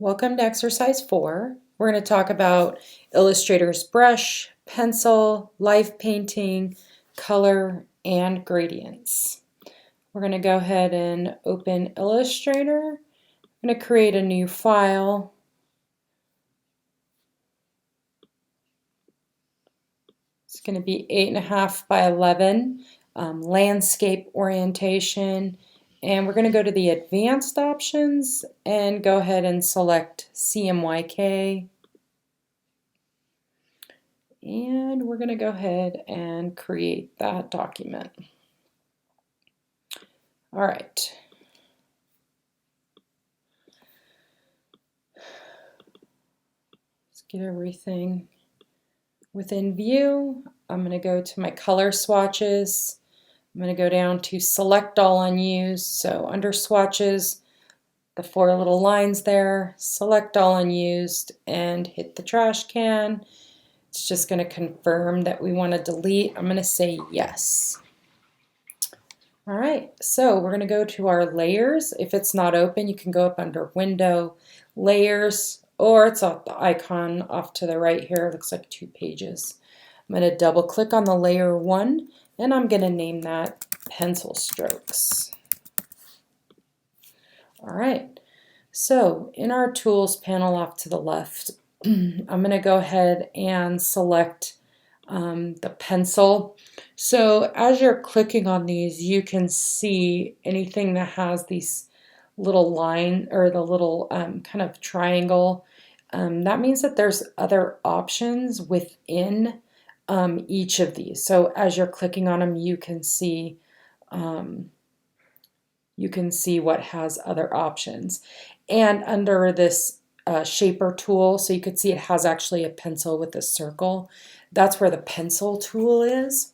Welcome to exercise 4. We're going to talk about Illustrator's brush, pencil, live painting, color, and gradients. We're going to go ahead and open Illustrator. I'm going to create a new file. It's going to be 8.5 by 11, landscape orientation. And we're going to go to the advanced options and go ahead and select CMYK. And we're going to go ahead and create that document. All right. Let's get everything within view. I'm going to go to my color swatches. I'm going to go down to select all unused. So under swatches, the 4 little lines there, select all unused and hit the trash can. It's just going to confirm that we want to delete. I'm going to say yes. All right, so we're going to go to our layers. If it's not open, you can go up under Window, Layers, or it's off the icon off to the right here. It looks like 2 pages. I'm going to double click on the layer 1, and I'm going to name that Pencil Strokes. All right, so in our Tools panel off to the left, I'm going to go ahead and select the pencil. So as you're clicking on these, you can see anything that has these little line or the little kind of triangle. That means that there's other options within each of these. So as you're clicking on them, you can see what has other options. And under this shaper tool, so you could see it has actually a pencil with a circle. That's where the pencil tool is.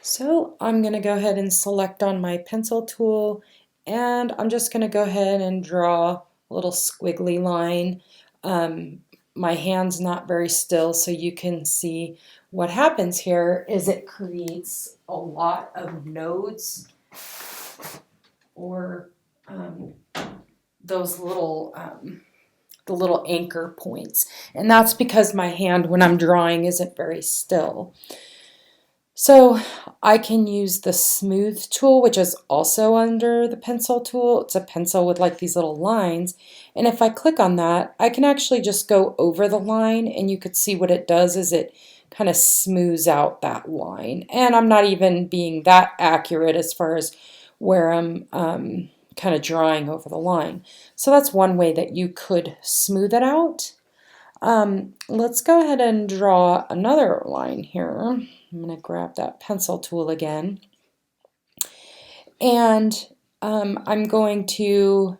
So I'm going to go ahead and select on my pencil tool, and I'm just going to go ahead and draw a little squiggly line. My hand's not very still, so you can see what happens here is it creates a lot of nodes or those little the little anchor points, and that's because my hand when I'm drawing isn't very still. So I can use the smooth tool, which is also under the pencil tool. It's a pencil with like these little lines, and if I click on that, I can actually just go over the line, and you could see what it does is it kind of smooths out that line. And I'm not even being that accurate as far as where I'm kind of drawing over the line. So that's one way that you could smooth it out. Let's go ahead and draw another line here. I'm going to grab that pencil tool again. And I'm going to,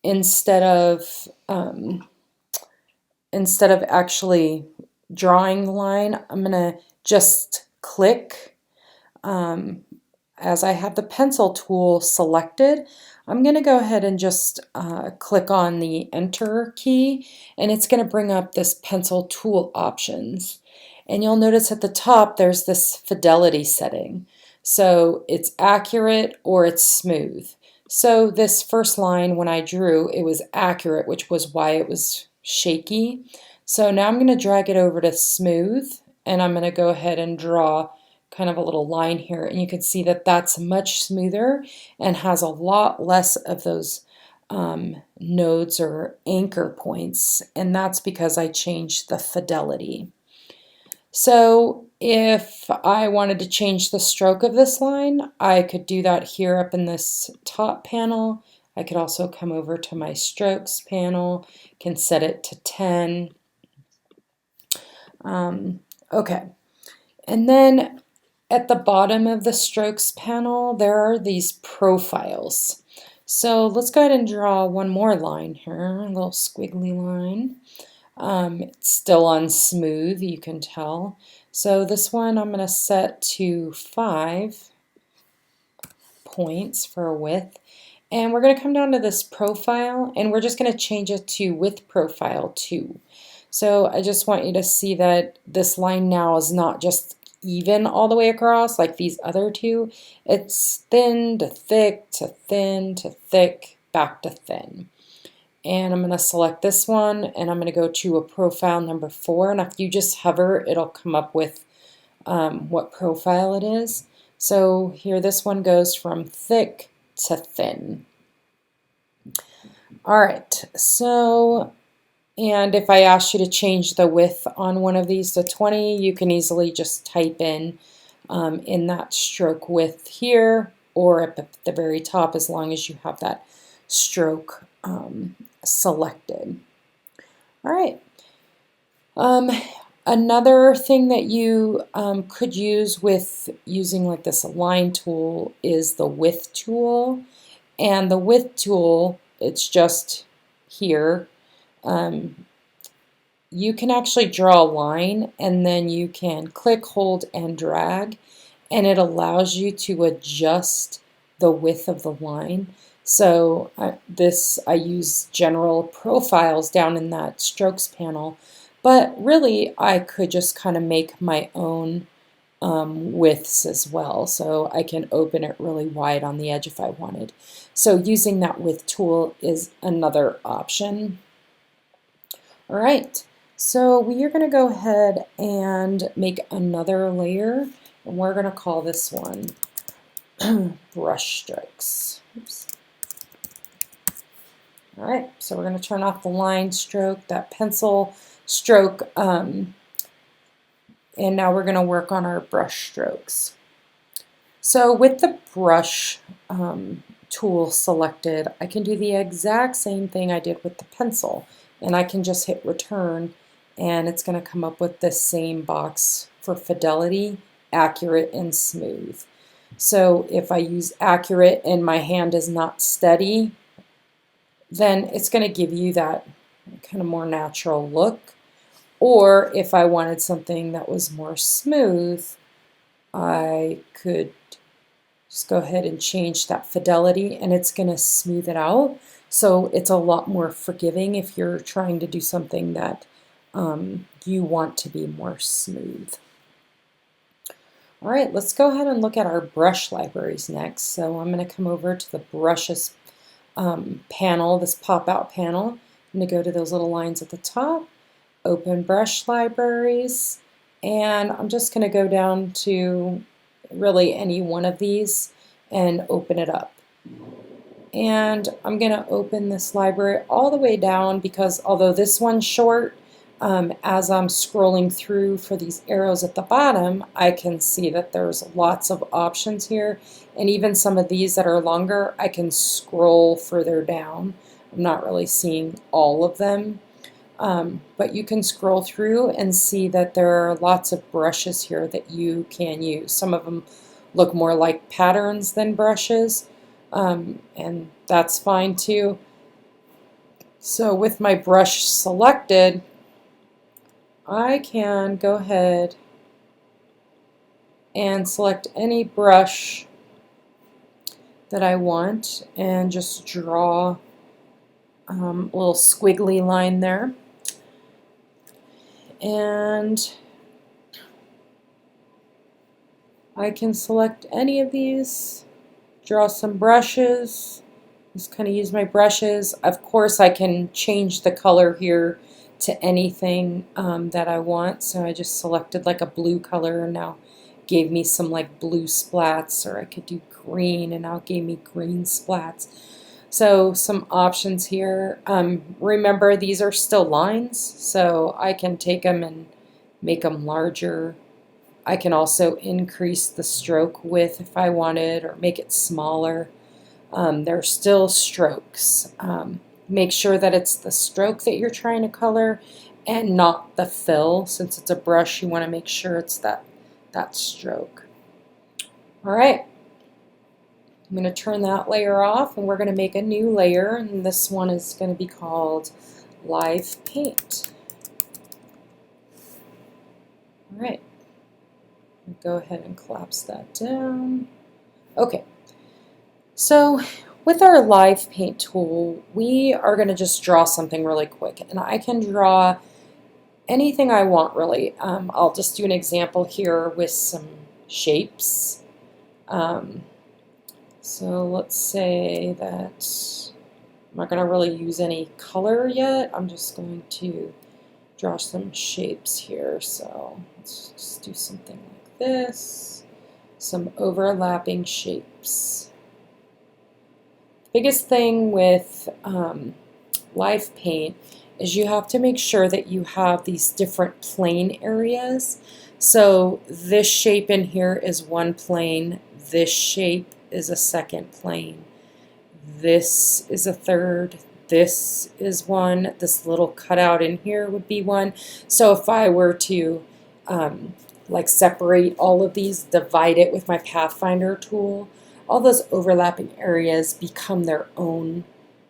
instead of actually drawing the line, I'm going to just click. As I have the pencil tool selected, I'm going to go ahead and just click on the Enter key, and it's going to bring up this pencil tool options. And you'll notice at the top there's this fidelity setting. So it's accurate or it's smooth. So this first line when I drew, it was accurate, which was why it was shaky. So now I'm going to drag it over to smooth, and I'm going to go ahead and draw kind of a little line here, and you can see that that's much smoother and has a lot less of those nodes or anchor points, and that's because I changed the fidelity. So if I wanted to change the stroke of this line, I could do that here up in this top panel. I could also come over to my strokes panel, can set it to 10. Okay, and then at the bottom of the strokes panel, there are these profiles. So let's go ahead and draw one more line here, a little squiggly line. It's still on smooth, you can tell. So this one I'm going to set to 5 points for a width. And we're going to come down to this profile, and we're just going to change it to width profile 2. So I just want you to see that this line now is not just even all the way across like these other two. It's thin to thick to thin to thick back to thin. And I'm going to select this one, and I'm going to go to a profile number 4, and if you just hover, it'll come up with what profile it is. So here this one goes from thick to thin. All right, so, and if I ask you to change the width on one of these to 20, you can easily just type in that stroke width here or at the very top, as long as you have that stroke selected. All right. Another thing that you could use with using like this align tool is the width tool. And the width tool, it's just here. You can actually draw a line, and then you can click, hold, and drag, and it allows you to adjust the width of the line. So I use general profiles down in that strokes panel, but really I could just kind of make my own widths as well. So I can open it really wide on the edge if I wanted. So using that width tool is another option. All right, so we are going to go ahead and make another layer, and we're going to call this one brush strokes. Oops. All right, so we're going to turn off the line stroke, that pencil stroke, and now we're going to work on our brush strokes. So with the brush tool selected, I can do the exact same thing I did with the pencil, and I can just hit return, and it's going to come up with the same box for fidelity, accurate, and smooth. So if I use accurate and my hand is not steady, then it's going to give you that kind of more natural look. Or if I wanted something that was more smooth, I could just go ahead and change that fidelity, and it's going to smooth it out. So it's a lot more forgiving if you're trying to do something that you want to be more smooth. All right, let's go ahead and look at our brush libraries next. So I'm going to come over to the brushes panel, this pop-out panel. I'm going to go to those little lines at the top, open brush libraries, and I'm just going to go down to really any one of these and open it up. And I'm going to open this library all the way down, because although this one's short, as I'm scrolling through for these arrows at the bottom, I can see that there's lots of options here, and even some of these that are longer, I can scroll further down. I'm not really seeing all of them, but you can scroll through and see that there are lots of brushes here that you can use. Some of them look more like patterns than brushes, and that's fine too. So with my brush selected, I can go ahead and select any brush that I want and just draw a little squiggly line there. And I can select any of these, draw some brushes, just kind of use my brushes. Of course, I can change the color here to anything that I want. So I just selected like a blue color, and now gave me some like blue splats, or I could do green and now gave me green splats. So some options here. Remember, these are still lines, so I can take them and make them larger. I can also increase the stroke width if I wanted, or make it smaller. They're still strokes. Make sure that it's the stroke that you're trying to color and not the fill. Since it's a brush, you want to make sure it's that stroke. All right, I'm going to turn that layer off, and we're going to make a new layer, and this one is going to be called Live Paint. All right, go ahead and collapse that down. Okay, so with our Live Paint tool, we are going to just draw something really quick, and I can draw anything I want really. I'll just do an example here with some shapes. So let's say that I'm not going to really use any color yet. I'm just going to draw some shapes here. So let's just do something like this. Some overlapping shapes. The biggest thing with live paint is you have to make sure that you have these different plane areas. So this shape in here is one plane. This shape is a second plane. This is a third, this is one, this little cutout in here would be one. So if I were to like separate all of these, divide it with my Pathfinder tool, all those overlapping areas become their own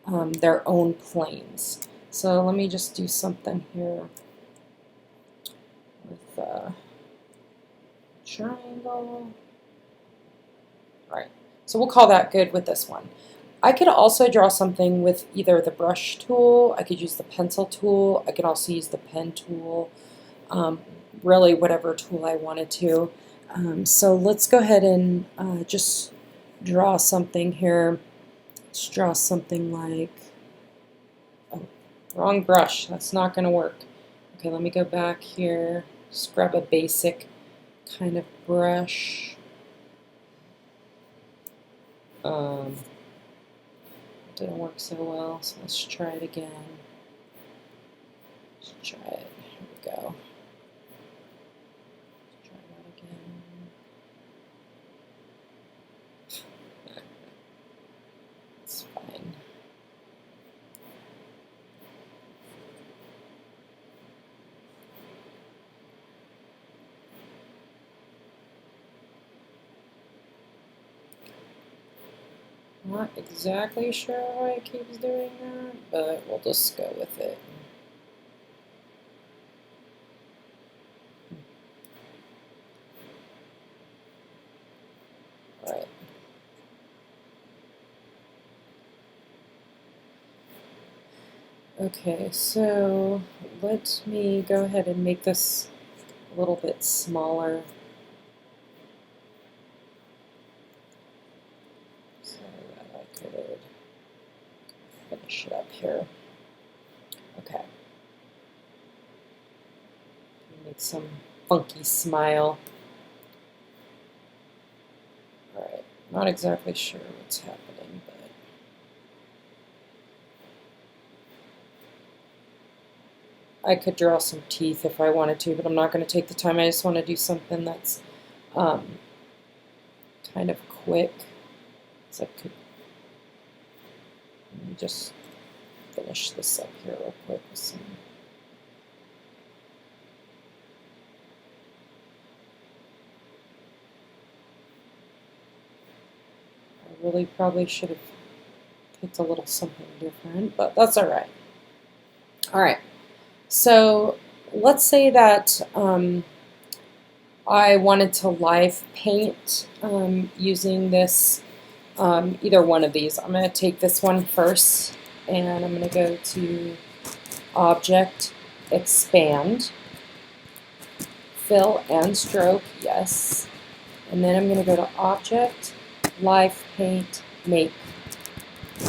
planes. So let me just do something here with a triangle. All right, so we'll call that good with this one. I could also draw something with either the brush tool, I could use the pencil tool, I could also use the pen tool, really whatever tool I wanted to. So let's go ahead and just draw something here. Let's draw something like, oh, wrong brush, that's not going to work. Okay, let me go back here, just grab a basic kind of brush. Didn't work so well, so let's try it again. Let's try it. Here we go. Let's try that again. It's fine. Not exactly sure why it keeps doing that, but we'll just go with it. All right. Okay, so let me go ahead and make this a little bit smaller. So that I could finish it up here. Okay. Make some funky smile. Alright, not exactly sure what's happening, but I could draw some teeth if I wanted to, but I'm not going to take the time. I just want to do something that's kind of quick. So I could just finish this up here real quick with some. I really probably should have picked a little something different, but that's all right. All right, so let's say that I wanted to live paint using this, either one of these. I'm going to take this one first, and I'm going to go to Object, Expand, Fill and Stroke, yes. And then I'm going to go to Object, Live Paint, Make.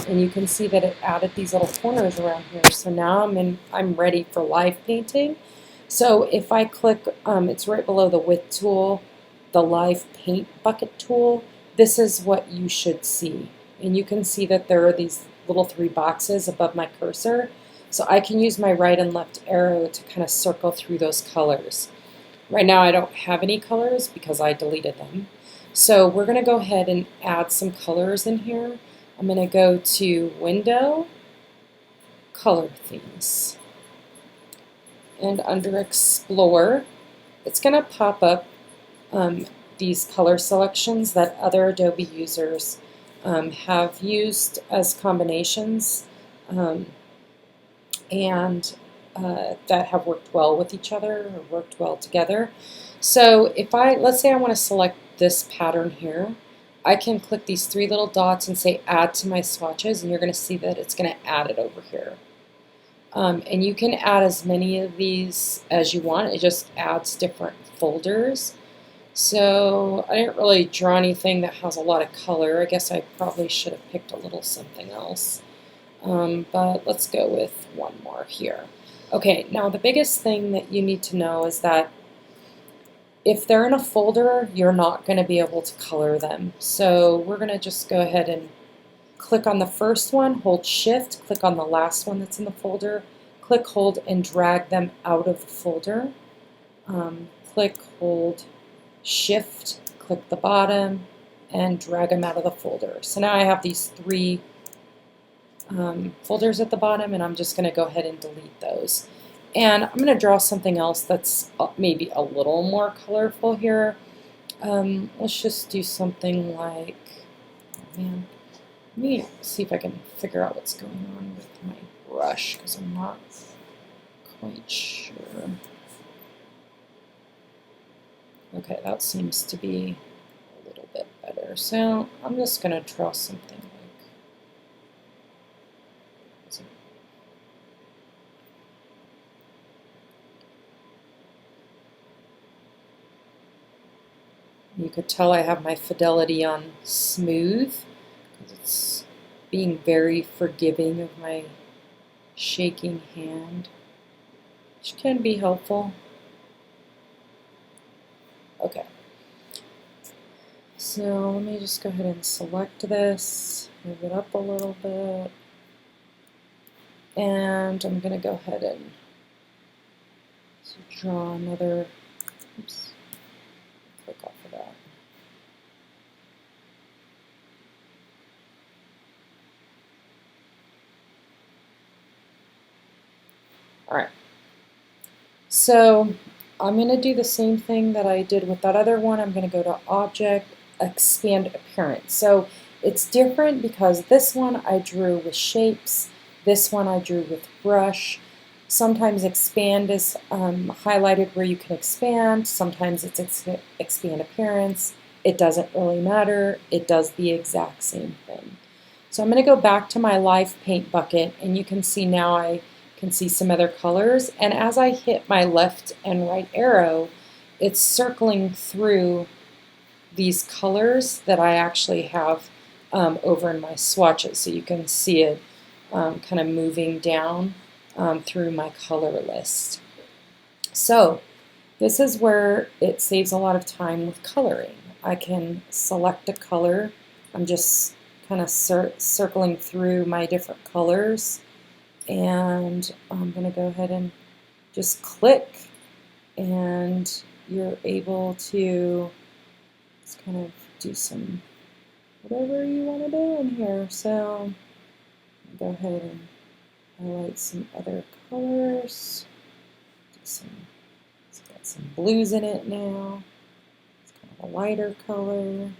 And you can see that it added these little corners around here. So now I'm ready for live painting. So if I click, it's right below the Width tool, the Live Paint Bucket tool, this is what you should see. And you can see that there are these little 3 boxes above my cursor. So I can use my right and left arrow to kind of circle through those colors. Right now I don't have any colors because I deleted them. So we're going to go ahead and add some colors in here. I'm going to go to Window, Color Themes. And under Explore, it's going to pop up these color selections that other Adobe users have used as combinations and that have worked well with each other or worked well together. So if let's say I want to select this pattern here, I can click these 3 little dots and say Add to my swatches, and you're going to see that it's going to add it over here. And you can add as many of these as you want. It just adds different folders. So I didn't really draw anything that has a lot of color. I guess I probably should have picked a little something else. but let's go with one more here. Okay, now the biggest thing that you need to know is that if they're in a folder, you're not going to be able to color them. So we're going to just go ahead and click on the first one, hold Shift, click on the last one that's in the folder, click, hold, and drag them out of the folder. Click, hold, Shift, click the bottom, and drag them out of the folder. So now I have these three folders at the bottom, and I'm just going to go ahead and delete those. And I'm going to draw something else that's maybe a little more colorful here. Let's just do something like, oh man, let me see if I can figure out what's going on with my brush, because I'm not quite sure. Okay, that seems to be a little bit better. So I'm just going to draw something like, you could tell I have my fidelity on smooth, because it's being very forgiving of my shaking hand, which can be helpful. Okay, so let me just go ahead and select this, move it up a little bit, and I'm going to go ahead and draw another, oops, click off of that. All right, so I'm going to do the same thing that I did with that other one. I'm going to go to Object, Expand Appearance. So it's different because this one I drew with shapes, this one I drew with brush. Sometimes expand is highlighted where you can expand, sometimes it's expand appearance. It doesn't really matter, it does the exact same thing. So I'm going to go back to my live paint bucket, and you can see now I can see some other colors, and as I hit my left and right arrow, it's circling through these colors that I actually have over in my swatches, so you can see it kind of moving down through my color list. So this is where it saves a lot of time with coloring. I can select a color. I'm just kind of circling through my different colors, and I'm going to go ahead and just click, and you're able to just kind of do some whatever you want to do in here. So go ahead and highlight some other colors. It's got some blues in it now. It's kind of a lighter color.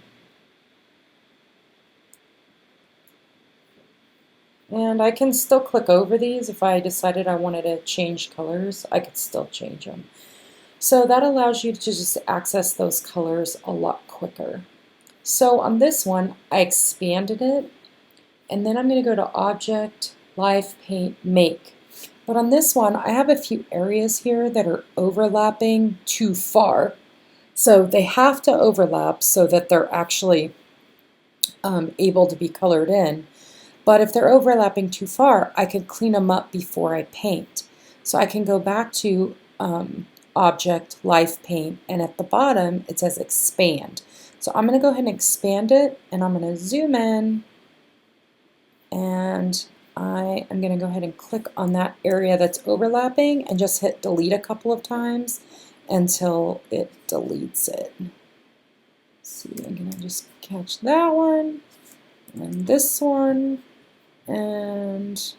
And I can still click over these. If I decided I wanted to change colors, I could still change them. So that allows you to just access those colors a lot quicker. So on this one, I expanded it, and then I'm going to go to Object, Live Paint, Make. But on this one, I have a few areas here that are overlapping too far. So they have to overlap so that they're actually able to be colored in. But if they're overlapping too far, I could clean them up before I paint. So I can go back to Object, Live Paint, and at the bottom it says Expand. So I'm going to go ahead and expand it, and I'm going to zoom in, and I am going to go ahead and click on that area that's overlapping and just hit delete a couple of times until it deletes it. Let's see, I'm going to just catch that one and this one, and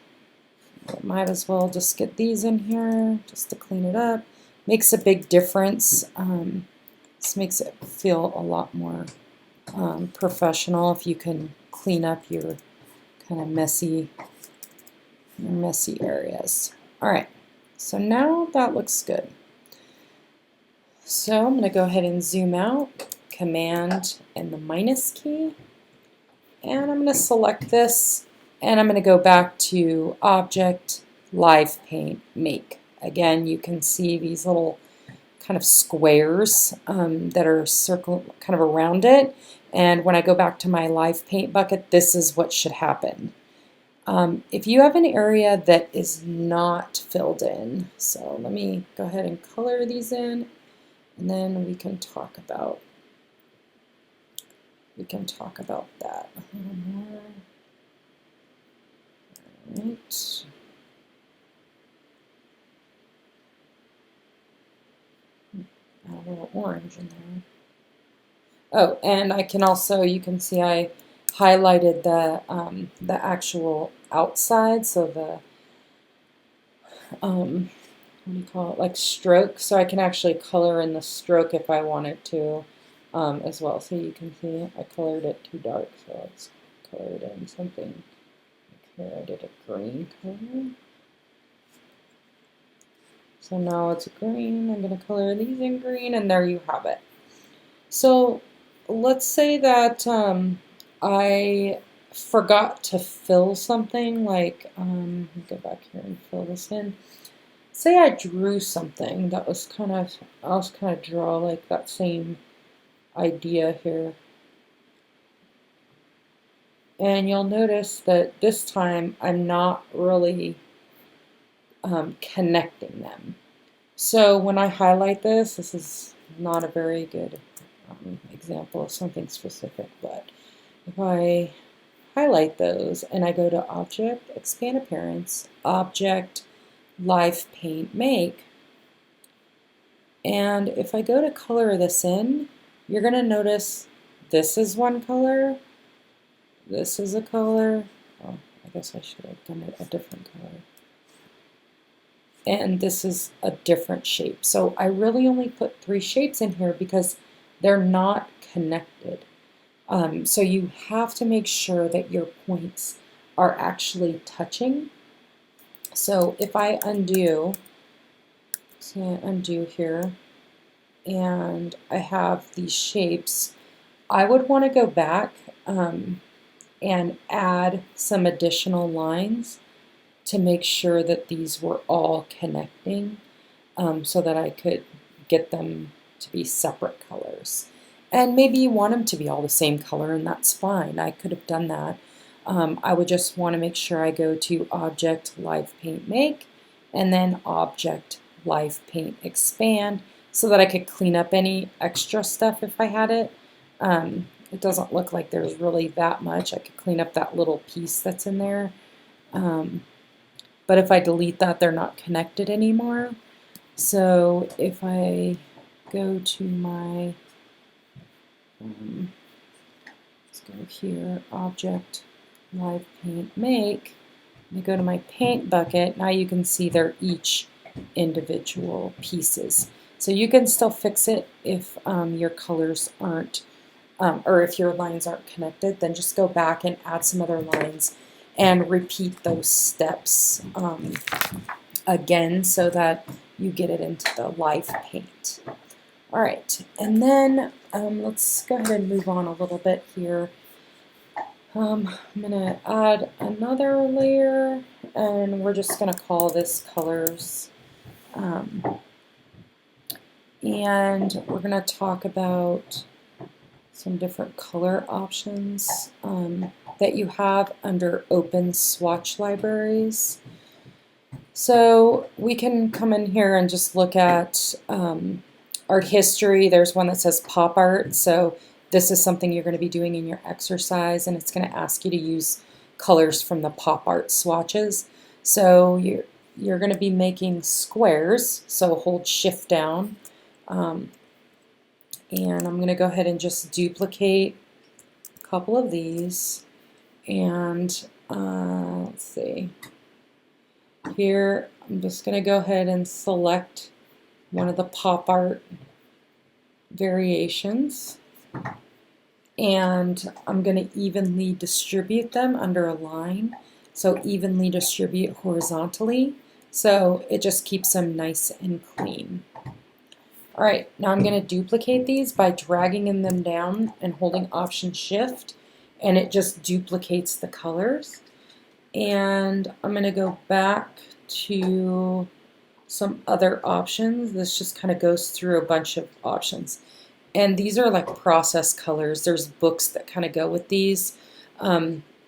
I might as well just get these in here just to clean it up. Makes a big difference. This makes it feel a lot more professional if you can clean up your kind of messy areas. All right, so now that looks good. So I'm going to go ahead and zoom out, Command and the minus key, and I'm going to select this, and I'm going to go back to Object, Live Paint, Make. Again, you can see these little kind of squares that are circled kind of around it, and when I go back to my live paint bucket, this is what should happen. If you have an area that is not filled in, so let me go ahead and color these in, and then we can talk about that a little more. All right. Add a little orange in there. Oh, and I can also, you can see I highlighted the actual outside, so the what do you call it, like stroke, so I can actually color in the stroke if I wanted to as well. So you can see I colored it too dark, so let's color it in something. Here I did a green color. So now it's green. I'm going to color these in green, and there you have it. So let's say that I forgot to fill something, like, let me go back here and fill this in. Say I drew something that was I was kind of draw like that same idea here. And you'll notice that this time I'm not really connecting them. So when I highlight this is not a very good example of something specific, but if I highlight those and I go to Object, Expand Appearance, Object, Live Paint Make, and if I go to color this in, you're going to notice this is one color, this is a color, oh, I guess I should have done it a different color, and this is a different shape. So I really only put 3 shapes in here because they're not connected. So you have to make sure that your points are actually touching. So if I undo, so I undo here, and I have these shapes, I would want to go back and add some additional lines to make sure that these were all connecting so that I could get them to be separate colors. And maybe you want them to be all the same color, and that's fine. I could have done that. I would just want to make sure I go to Object, Live Paint Make, and then Object, Live Paint Expand, so that I could clean up any extra stuff if I had it. It doesn't look like there's really that much. I could clean up that little piece that's in there. But if I delete that, they're not connected anymore. So if I go to my, let's go here, Object, Live Paint Make, and I go to my paint bucket, now you can see they're each individual pieces. So you can still fix it if your colors aren't, or if your lines aren't connected, then just go back and add some other lines and repeat those steps again so that you get it into the live paint. All right, and then let's go ahead and move on a little bit here. I'm going to add another layer, and we're just going to call this colors. And we're going to talk about some different color options that you have under open swatch libraries. So we can come in here and just look at art history. There's one that says pop art. So this is something you're going to be doing in your exercise, and it's going to ask you to use colors from the pop art swatches. So you're going to be making squares. So hold Shift down. And I'm going to go ahead and just duplicate a couple of these, and let's see, here I'm just going to go ahead and select one of the pop art variations, and I'm going to evenly distribute them under a line, so evenly distribute horizontally, so it just keeps them nice and clean. All right, now I'm going to duplicate these by dragging them down and holding Option Shift, and it just duplicates the colors. And I'm going to go back to some other options. This just kind of goes through a bunch of options. And these are like process colors. There's books that kind of go with these.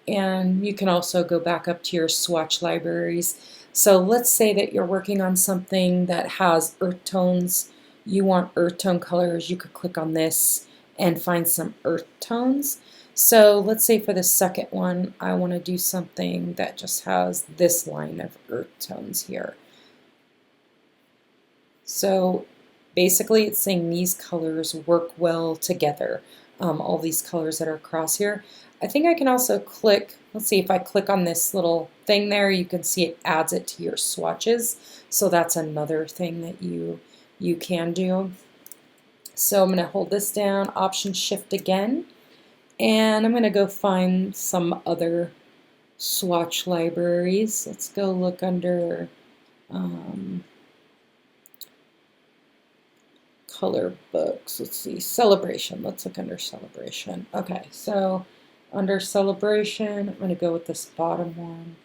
And you can also go back up to your swatch libraries. So let's say that you're working on something that has earth tones. You want earth tone colors. You could click on this and find some earth tones. So let's say for the second one, I want to do something that just has this line of earth tones here. So basically it's saying these colors work well together, all these colors that are across here. I think I can also click, let's see, if I click on this little thing there, you can see it adds it to your swatches. So that's another thing that you can do. So I'm going to hold this down, Option Shift again, and I'm going to go find some other swatch libraries. Let's go look under color books. Let's see, Celebration. Let's look under Celebration. Okay, so under Celebration, I'm going to go with this bottom one.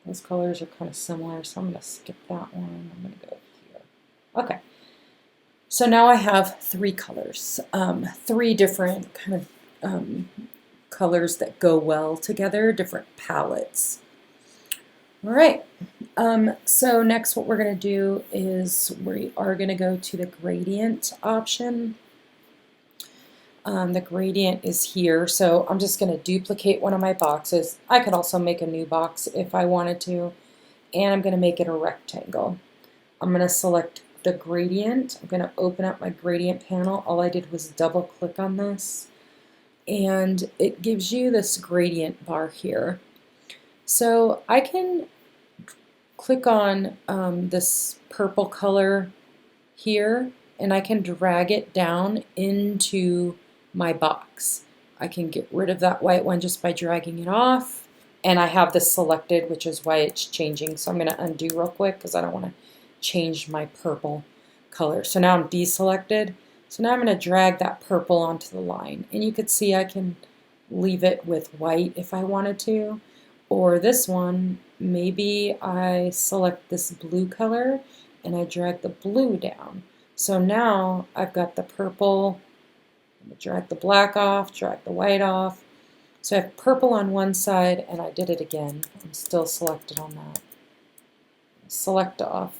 Those colors are kind of similar, so I'm going to skip that one. I'm going to go here. Okay, so now I have three colors, three different kind of colors that go well together, different palettes. All right, so next what we're going to do is we are going to go to the gradient option. The gradient is here, so I'm just going to duplicate one of my boxes. I could also make a new box if I wanted to, and I'm going to make it a rectangle. I'm going to select the gradient. I'm going to open up my gradient panel. All I did was double click on this, and it gives you this gradient bar here. So I can click on this purple color here, and I can drag it down into my box. I can get rid of that white one just by dragging it off, and I have this selected, which is why it's changing. So I'm going to undo real quick because I don't want to change my purple color. So now I'm deselected. So now I'm going to drag that purple onto the line, and you could see I can leave it with white if I wanted to, or this one, maybe I select this blue color and I drag the blue down. So now I've got the purple, I'm going to drag the black off, drag the white off. So I have purple on one side, and I did it again. I'm still selected on that. Select off.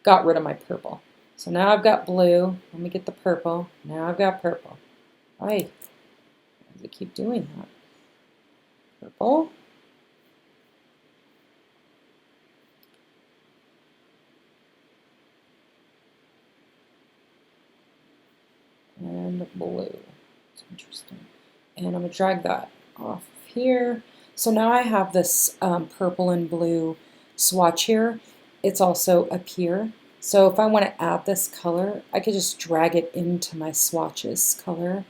Got rid of my purple. So now I've got blue. Let me get the purple. Now I've got purple. Why does it keep doing that? Purple. And blue. It's interesting. And I'm going to drag that off here. So now I have this purple and blue swatch here. It's also up here. So if I want to add this color, I could just drag it into my swatches color.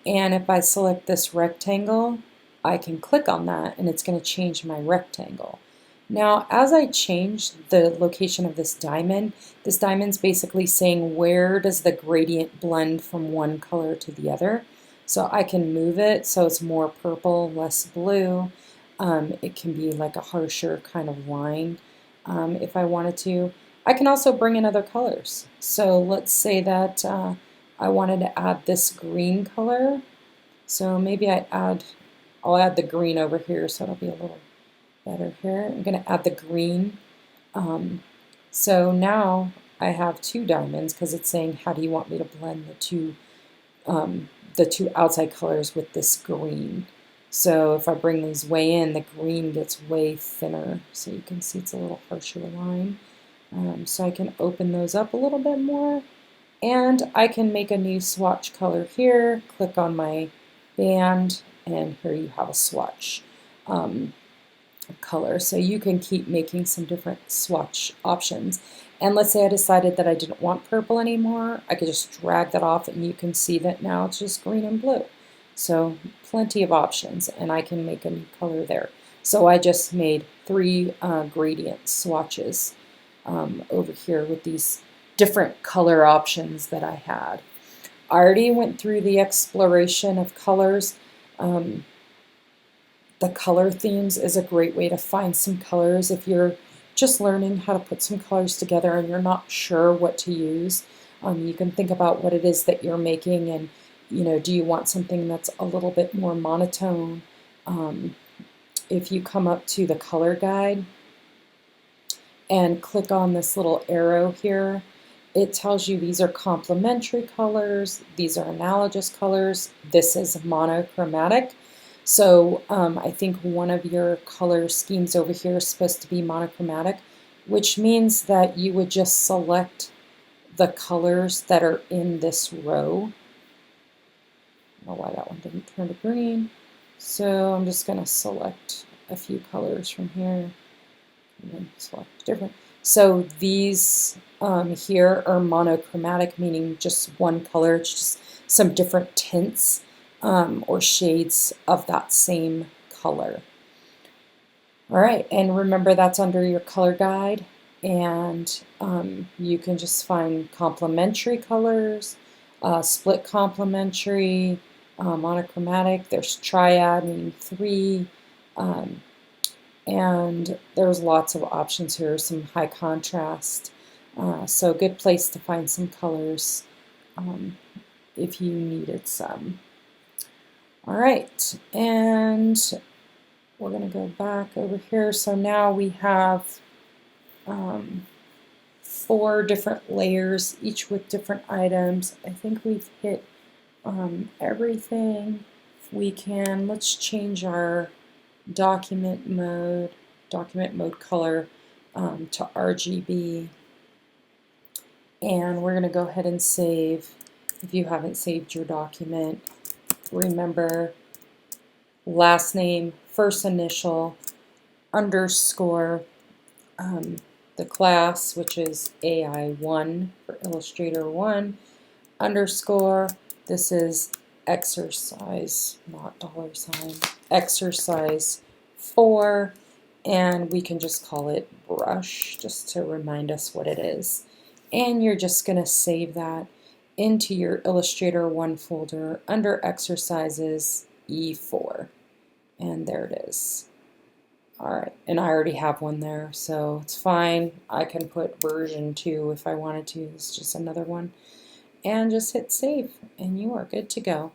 And if I select this rectangle, I can click on that and it's going to change my rectangle. Now, as I change the location of this diamond's basically saying where does the gradient blend from one color to the other. So I can move it so it's more purple, less blue. It can be like a harsher kind of line if I wanted to. I can also bring in other colors. So let's say that I wanted to add this green color. So maybe I'll add the green over here so it'll be a little better here. I'm going to add the green. So now I have two diamonds because it's saying how do you want me to blend the two outside colors with this green. So if I bring these way in, the green gets way thinner. So you can see it's a little harsher line. So I can open those up a little bit more. And I can make a new swatch color here, click on my band, and here you have a swatch color. So you can keep making some different swatch options. And let's say I decided that I didn't want purple anymore, I could just drag that off and you can see that now it's just green and blue. So plenty of options, and I can make a new color there. So I just made three gradient swatches over here with these different color options that I had. I already went through the exploration of colors. The color themes is a great way to find some colors if you're just learning how to put some colors together and you're not sure what to use. You can think about what it is that you're making and do you want something that's a little bit more monotone? If you come up to the color guide and click on this little arrow here, it tells you these are complementary colors, these are analogous colors, this is monochromatic. So I think one of your color schemes over here is supposed to be monochromatic, which means that you would just select the colors that are in this row. I don't know why that one didn't turn to green. So I'm just going to select a few colors from here and then select different. So these here are monochromatic, meaning just one color. It's just some different tints or shades of that same color. All right, and remember that's under your color guide, and you can just find complementary colors, split complementary, monochromatic. There's triad, meaning three, and there's lots of options here, some high contrast. So a good place to find some colors if you needed some. All right, and we're going to go back over here. So now we have 4 different layers, each with different items. I think we've hit everything we can. Let's change our document mode color to RGB. And we're going to go ahead and save. If you haven't saved your document, remember last name, first initial, underscore, the class, which is AI1 for Illustrator 1, underscore, this is exercise, not $sign, exercise 4, and we can just call it brush just to remind us what it is. And you're just going to save that into your Illustrator 1 folder under exercises E4. And there it is. All right, and I already have one there, so it's fine. I can put version 2 if I wanted to. It's just another one. And just hit save, and you are good to go.